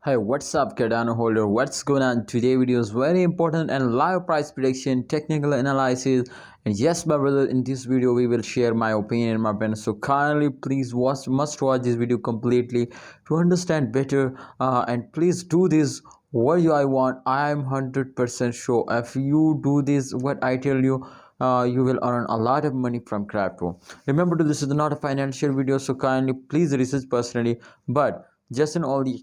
Hey, what's up, Cardano holder? What's going on? Today video is very important and live price prediction, technical analysis, and yes, my brother, in this video we will share my opinion, my friend. So kindly, please must watch this video completely to understand better. And please do this. What I want, I am 100% sure. If you do this, what I tell you. You will earn a lot of money from crypto. Remember, this is not a financial video, so kindly please research personally. But just in all the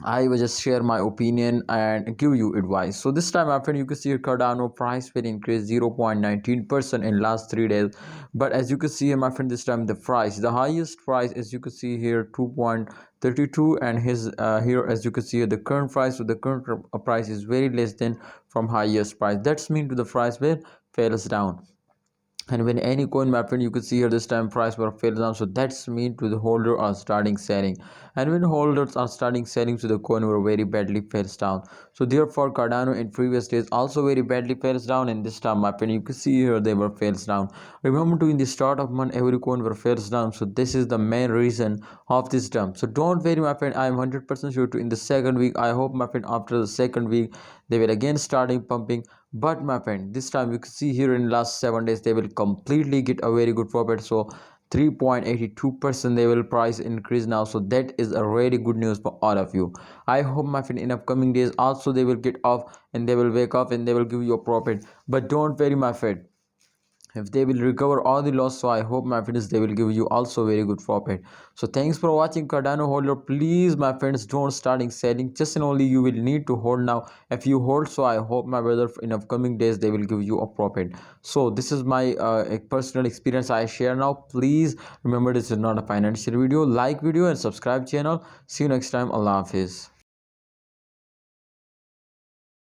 I will just share my opinion and give you advice. So this time, my friend, you can see Cardano price will increase 0.19% in last 3 days. But as you can see here, my friend, this time the highest price, as you can see here, 2.32, and his here, as you can see here, the current price. So the current price is very less than from highest price. That's mean to the price will fails down. And when any coin, my friend, you can see here this time price were fails down, so that's mean to the holder are starting selling. And when holders are starting selling, so the coin were very badly fails down. So therefore Cardano in previous days also very badly fails down, and this time, my friend, you can see here they were fails down. Remember, to in the start of month every coin were fails down, so this is the main reason of this dump. So don't worry, my friend, I am 100% sure to in the second week, I hope, my friend, after the second week they will again starting pumping. But my friend, this time you can see here in last 7 days they will completely get a very good profit. So 3.82% they will price increase now, so that is a really good news for all of you. I hope, my friend, in upcoming days also they will get off and they will wake up and they will give you a profit. But don't worry, my friend, if they will recover all the loss, so I hope, my friends, they will give you also very good profit. So thanks for watching, Cardano holder. Please, my friends, don't starting selling, just and only you will need to hold now. If you hold, so I hope, my brother, in upcoming days they will give you a profit. So this is my personal experience I share now. Please remember, this is not a financial video. Like video and subscribe channel. See you next time. Allah Hafiz.